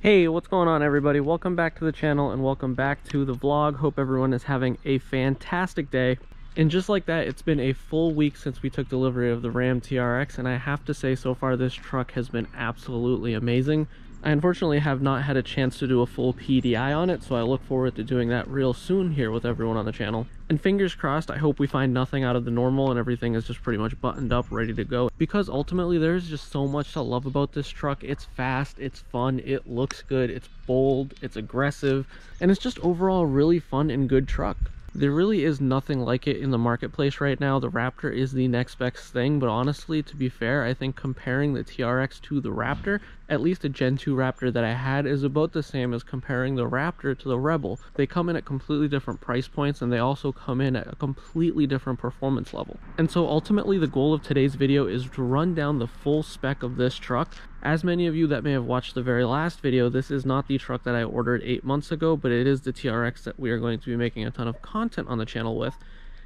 Hey, what's going on everybody? Welcome back to the channel and welcome back to the vlog. Hope everyone is having a fantastic day. And just like that, it's been a full week since we took delivery of the Ram TRX, and I have to say so far this truck has been absolutely amazing. I unfortunately have not had a chance to do a full PDI on it, so I look forward to doing that real soon here with everyone on the channel. And fingers crossed, I hope we find nothing out of the normal and everything is just pretty much buttoned up, ready to go. Because ultimately, there's just so much to love about this truck. It's fast, it's fun, it looks good, it's bold, it's aggressive, and it's just overall a really fun and good truck. There really is nothing like it in the marketplace right now. The Raptor is the next best thing, but honestly, to be fair, I think comparing the TRX to the Raptor, at least a Gen 2 Raptor that I had, is about the same as comparing the Raptor to the Rebel. They come in at completely different price points, and they also come in at a completely different performance level. And so ultimately, the goal of today's video is to run down the full spec of this truck. As many of you that may have watched the very last video, this is not the truck that I ordered 8 months ago, but it is the TRX that we are going to be making a ton of content on the channel with.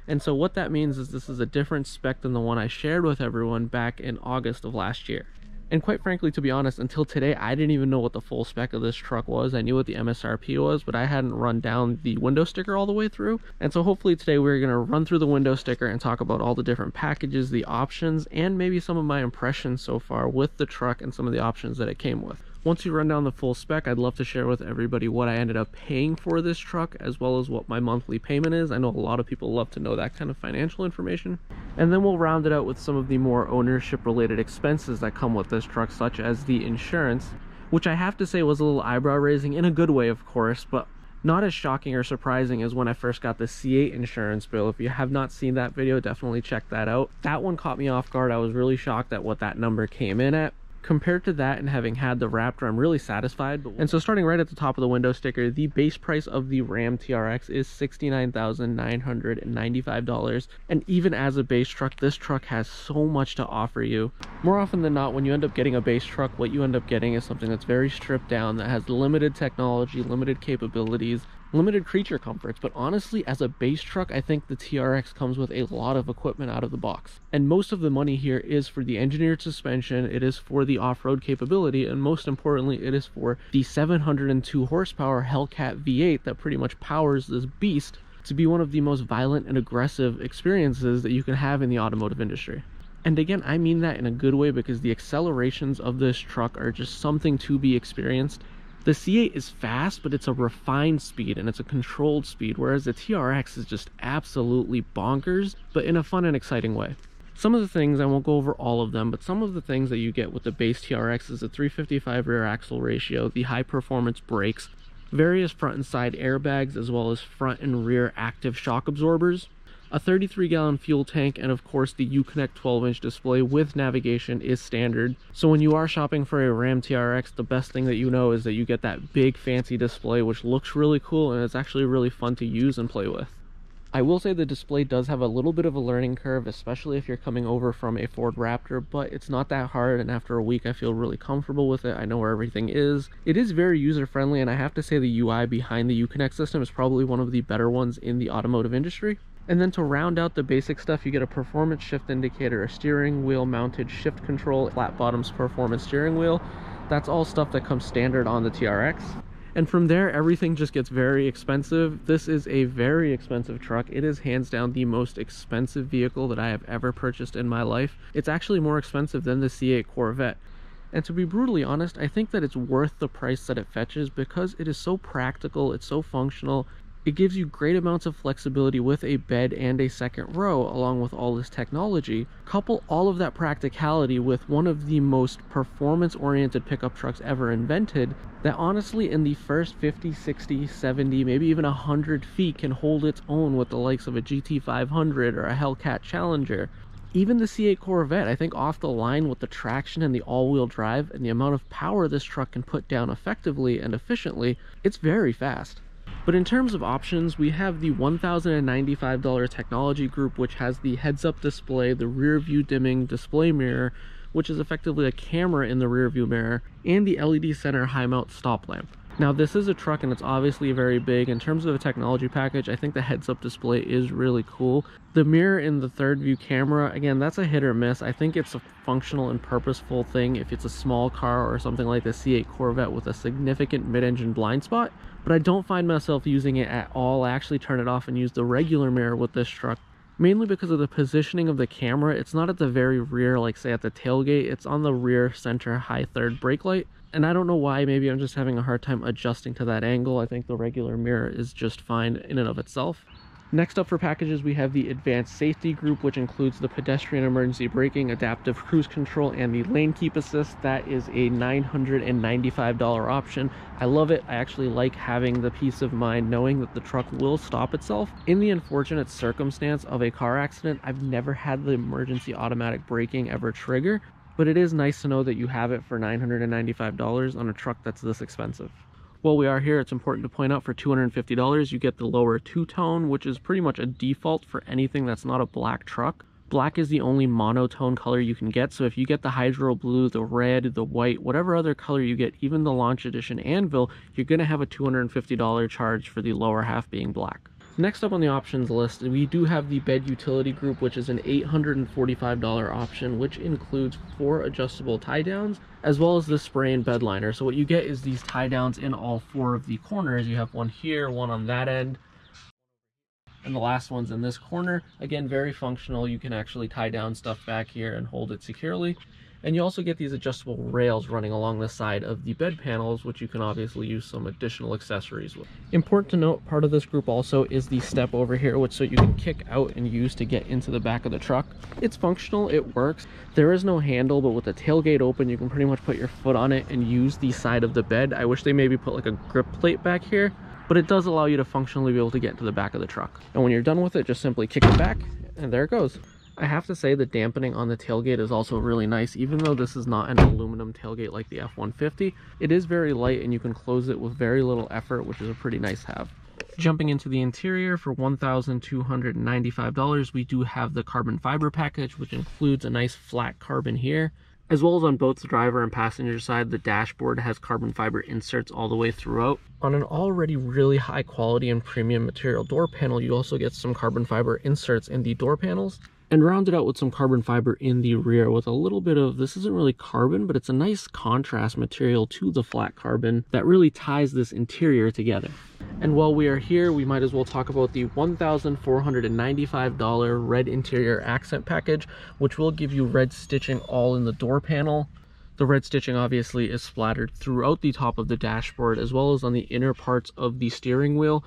And so what that means is this is a different spec than the one I shared with everyone back in August of last year. And quite frankly, to be honest, until today, I didn't even know what the full spec of this truck was. I knew what the MSRP was, but I hadn't run down the window sticker all the way through. And so hopefully today we're going to run through the window sticker and talk about all the different packages, the options, and maybe some of my impressions so far with the truck and some of the options that it came with. Once you run down the full spec, I'd love to share with everybody what I ended up paying for this truck, as well as what my monthly payment is. I know a lot of people love to know that kind of financial information. And then we'll round it out with some of the more ownership related expenses that come with this truck, such as the insurance, which I have to say was a little eyebrow raising in a good way, of course, but not as shocking or surprising as when I first got the C8 insurance bill. If you have not seen that video, definitely check that out. That one caught me off guard. I was really shocked at what that number came in at. Compared to that and having had the Raptor, I'm really satisfied. And so starting right at the top of the window sticker, the base price of the Ram TRX is $69,995. And even as a base truck, this truck has so much to offer you. More often than not, when you end up getting a base truck, what you end up getting is something that's very stripped down, that has limited technology, limited capabilities, limited creature comforts. But honestly, as a base truck, I think the TRX comes with a lot of equipment out of the box. And most of the money here is for the engineered suspension, it is for the off-road capability, and most importantly, it is for the 702 horsepower Hellcat V8 that pretty much powers this beast to be one of the most violent and aggressive experiences that you can have in the automotive industry. And again, I mean that in a good way, because the accelerations of this truck are just something to be experienced. The C8 is fast, but it's a refined speed and it's a controlled speed, whereas the TRX is just absolutely bonkers, but in a fun and exciting way. Some of the things, I won't go over all of them, but some of the things that you get with the base TRX is a 355 rear axle ratio, the high performance brakes, various front and side airbags, as well as front and rear active shock absorbers, a 33-gallon fuel tank, and of course the Uconnect 12-inch display with navigation is standard. So when you are shopping for a Ram TRX, the best thing that you know is that you get that big fancy display, which looks really cool and it's actually really fun to use and play with. I will say the display does have a little bit of a learning curve, especially if you're coming over from a Ford Raptor, but it's not that hard, and after a week I feel really comfortable with it. I know where everything is. It is very user-friendly, and I have to say the UI behind the Uconnect system is probably one of the better ones in the automotive industry. And then to round out the basic stuff, you get a performance shift indicator, a steering wheel mounted shift control, flat bottoms performance steering wheel. That's all stuff that comes standard on the TRX. And from there, everything just gets very expensive. This is a very expensive truck. It is hands down the most expensive vehicle that I have ever purchased in my life. It's actually more expensive than the C8 Corvette. And to be brutally honest, I think that it's worth the price that it fetches, because it is so practical, it's so functional. It gives you great amounts of flexibility with a bed and a second row, along with all this technology. Couple all of that practicality with one of the most performance-oriented pickup trucks ever invented, that honestly in the first 50, 60, 70, maybe even 100 feet can hold its own with the likes of a GT500 or a Hellcat Challenger. Even the C8 Corvette, I think off the line with the traction and the all-wheel drive and the amount of power this truck can put down effectively and efficiently, it's very fast. But in terms of options, we have the $1,095 technology group, which has the heads-up display, the rear view dimming display mirror, which is effectively a camera in the rear view mirror, and the LED center high mount stop lamp. Now this is a truck and it's obviously very big. In terms of a technology package, I think the heads-up display is really cool. The mirror in the third view camera, again, that's a hit or miss. I think it's a functional and purposeful thing if it's a small car or something like the C8 Corvette with a significant mid-engine blind spot, but I don't find myself using it at all. I actually turn it off and use the regular mirror with this truck, mainly because of the positioning of the camera. It's not at the very rear, like say at the tailgate. It's on the rear center high third brake light. And I don't know why, maybe I'm just having a hard time adjusting to that angle. I think the regular mirror is just fine in and of itself. Next up for packages, we have the advanced safety group, which includes the pedestrian emergency braking, adaptive cruise control, and the lane keep assist. That is a $995 option. I love it. I actually like having the peace of mind knowing that the truck will stop itself. In the unfortunate circumstance of a car accident, I've never had the emergency automatic braking ever trigger, but it is nice to know that you have it for $995 on a truck that's this expensive. While we are here, it's important to point out for $250, you get the lower two-tone, which is pretty much a default for anything that's not a black truck. Black is the only monotone color you can get, so if you get the hydro blue, the red, the white, whatever other color you get, even the launch edition Anvil, you're going to have a $250 charge for the lower half being black. Next up on the options list, we do have the bed utility group, which is an $845 option, which includes 4 adjustable tie downs as well as the spray and bed liner. So what you get is these tie downs in all 4 of the corners. You have one here, one on that end, and the last one's in this corner. Again, very functional. You can actually tie down stuff back here and hold it securely. And you also get these adjustable rails running along the side of the bed panels, which you can obviously use some additional accessories with. Important to note, part of this group also is the step over here, which so you can kick out and use to get into the back of the truck. It's functional, it works. There is no handle, but with the tailgate open, you can pretty much put your foot on it and use the side of the bed. I wish they maybe put like a grip plate back here, but it does allow you to functionally be able to get into the back of the truck. And when you're done with it, just simply kick it back, and there it goes. I have to say the dampening on the tailgate is also really nice. Even though this is not an aluminum tailgate like the F-150, it is very light and you can close it with very little effort, which is a pretty nice have. Jumping into the interior for $1,295, we do have the carbon fiber package, which includes a nice flat carbon here. As well as on both the driver and passenger side, the dashboard has carbon fiber inserts all the way throughout. On an already really high quality and premium material door panel, you also get some carbon fiber inserts in the door panels, and rounded out with some carbon fiber in the rear with a little bit of, this isn't really carbon, but it's a nice contrast material to the flat carbon that really ties this interior together. And while we are here, we might as well talk about the $1,495 red interior accent package, which will give you red stitching all in the door panel. The red stitching obviously is splattered throughout the top of the dashboard as well as on the inner parts of the steering wheel.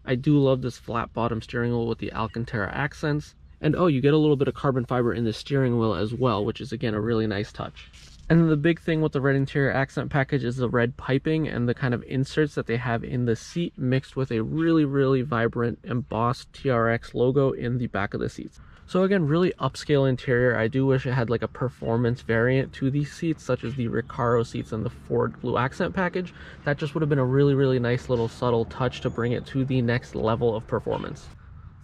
I do love this flat bottom steering wheel with the Alcantara accents. And oh, you get a little bit of carbon fiber in the steering wheel as well, which is again a really nice touch. And then the big thing with the red interior accent package is the red piping and the kind of inserts that they have in the seat, mixed with a really, really vibrant embossed TRX logo in the back of the seats. So again, really upscale interior. I do wish it had like a performance variant to these seats, such as the Recaro seats and the Ford Blue Accent package. That just would have been a really, really nice little subtle touch to bring it to the next level of performance.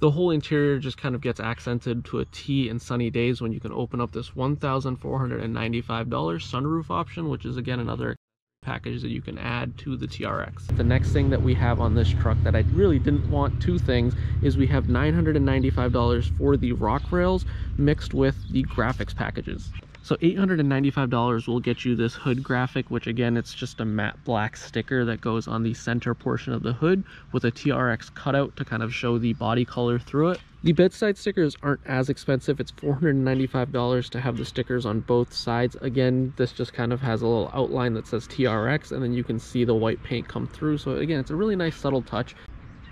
The whole interior just kind of gets accented to a T in sunny days when you can open up this $1,495 sunroof option, which is again another package that you can add to the TRX. The next thing that we have on this truck that I really didn't want, 2 things, is we have $995 for the rock rails mixed with the graphics packages. So $895 will get you this hood graphic, which again, it's just a matte black sticker that goes on the center portion of the hood with a TRX cutout to kind of show the body color through it. The bedside stickers aren't as expensive. It's $495 to have the stickers on both sides. Again, this just kind of has a little outline that says TRX, and then you can see the white paint come through. So again, it's a really nice subtle touch.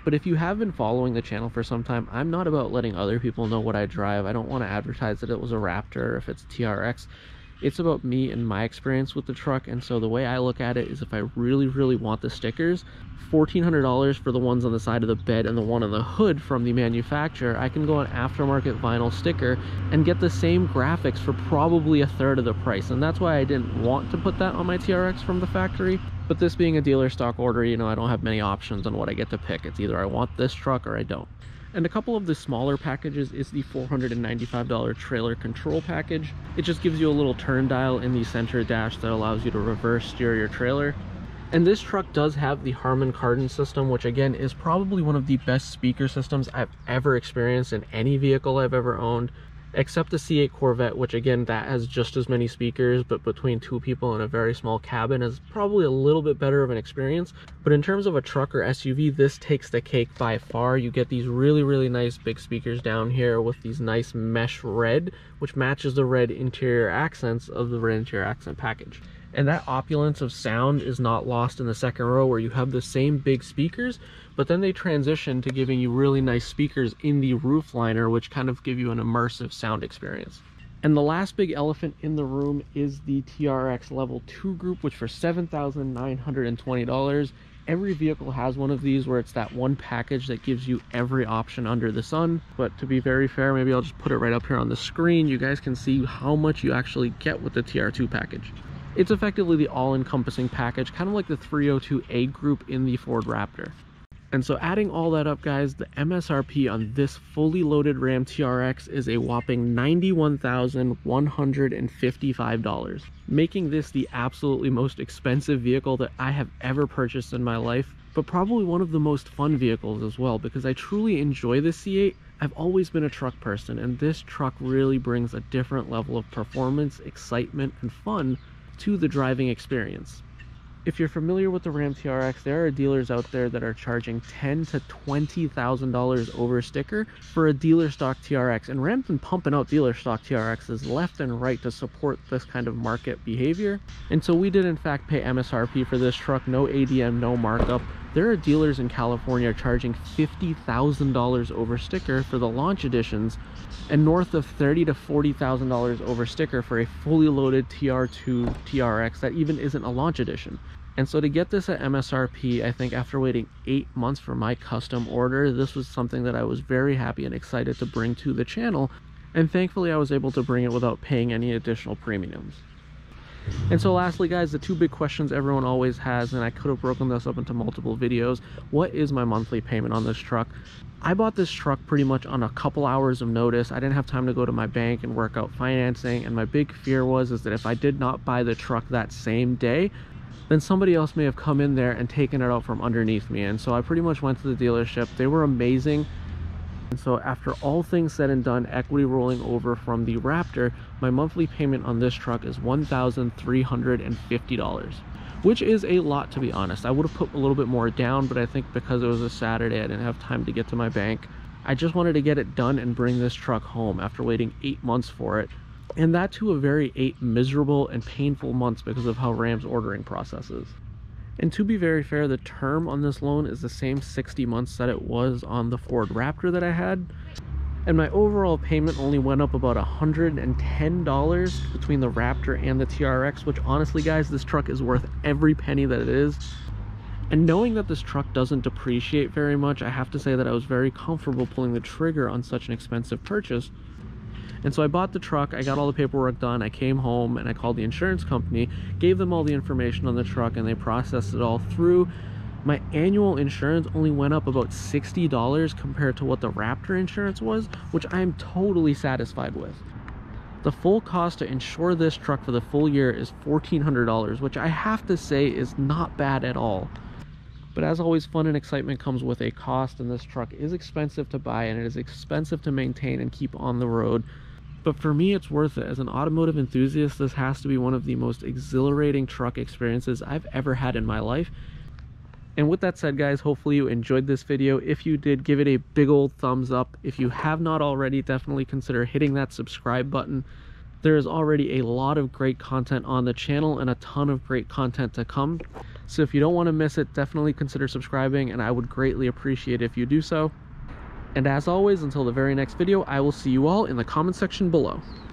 But if you have been following the channel for some time, I'm not about letting other people know what I drive. I don't want to advertise that it was a Raptor or if it's TRX. It's about me and my experience with the truck. And so the way I look at it is if I really, really want the stickers, $1,400 for the ones on the side of the bed and the one on the hood from the manufacturer, I can go on aftermarket vinyl sticker and get the same graphics for probably 1/3 of the price. And that's why I didn't want to put that on my TRX from the factory. But this being a dealer stock order, you know, I don't have many options on what I get to pick. It's either I want this truck or I don't. And a couple of the smaller packages is the $495 trailer control package. It just gives you a little turn dial in the center dash that allows you to reverse steer your trailer. And this truck does have the Harman Kardon system, which again is probably one of the best speaker systems I've ever experienced in any vehicle I've ever owned, except the C8 Corvette, which again, that has just as many speakers, but between two people in a very small cabin is probably a little bit better of an experience. But in terms of a truck or SUV, this takes the cake by far. You get these really nice big speakers down here with these nice mesh red, which matches the red interior accents of the red interior accent package. And that opulence of sound is not lost in the second row, where you have the same big speakers, but then they transition to giving you really nice speakers in the roof liner, which kind of give you an immersive sound experience. And the last big elephant in the room is the TRX Level 2 group, which for $7,920. Every vehicle has one of these, where it's that one package that gives you every option under the sun. But to be very fair, maybe I'll just put it right up here on the screen. You guys can see how much you actually get with the TR2 package. It's effectively the all-encompassing package, kind of like the 302A group in the Ford Raptor. And so adding all that up, guys, the MSRP on this fully loaded Ram TRX is a whopping $91,155, making this the absolutely most expensive vehicle that I have ever purchased in my life, but probably one of the most fun vehicles as well, because I truly enjoy the C8. I've always been a truck person, and this truck really brings a different level of performance, excitement, and fun to the driving experience. If you're familiar with the Ram TRX, there are dealers out there that are charging $10,000 to $20,000 over sticker for a dealer stock TRX, and Ram's been pumping out dealer stock TRXs left and right to support this kind of market behavior. And so we did in fact pay MSRP for this truck, no ADM, no markup. There are dealers in California charging $50,000 over sticker for the launch editions, and north of $30,000 to $40,000 over sticker for a fully loaded TR2 TRX that even isn't a launch edition. And so to get this at MSRP, I think after waiting 8 months for my custom order, this was something that I was very happy and excited to bring to the channel. And thankfully I was able to bring it without paying any additional premiums. And so lastly, guys, the two big questions everyone always has, and I could have broken this up into multiple videos: what is my monthly payment on this truck? I bought this truck pretty much on a couple hours of notice. I didn't have time to go to my bank and work out financing, and my big fear was that if I did not buy the truck that same day, then somebody else may have come in there and taken it out from underneath me. And so I pretty much went to the dealership. They were amazing. And so after all things said and done, equity rolling over from the Raptor, my monthly payment on this truck is $1,350, which is a lot, to be honest. I would have put a little bit more down, but I think because it was a Saturday, I didn't have time to get to my bank. I just wanted to get it done and bring this truck home after waiting 8 months for it. And that too, a very 8 miserable and painful months because of how Ram's ordering process is. And to be very fair, the term on this loan is the same 60 months that it was on the Ford Raptor that I had. And my overall payment only went up about $110 between the Raptor and the TRX, which honestly, guys, this truck is worth every penny that it is. And knowing that this truck doesn't depreciate very much, I have to say that I was very comfortable pulling the trigger on such an expensive purchase. And so I bought the truck, I got all the paperwork done, I came home and I called the insurance company, gave them all the information on the truck, and they processed it all through. My annual insurance only went up about $60 compared to what the Raptor insurance was, which I am totally satisfied with. The full cost to insure this truck for the full year is $1,400, which I have to say is not bad at all. But as always, fun and excitement comes with a cost, and this truck is expensive to buy and it is expensive to maintain and keep on the road. But for me, it's worth it. As an automotive enthusiast, this has to be one of the most exhilarating truck experiences I've ever had in my life. And with that said, guys, hopefully you enjoyed this video. If you did, give it a big old thumbs up. If you have not already, definitely consider hitting that subscribe button. There is already a lot of great content on the channel and a ton of great content to come. So if you don't want to miss it, definitely consider subscribing, and I would greatly appreciate it if you do so. And as always, until the very next video, I will see you all in the comment section below.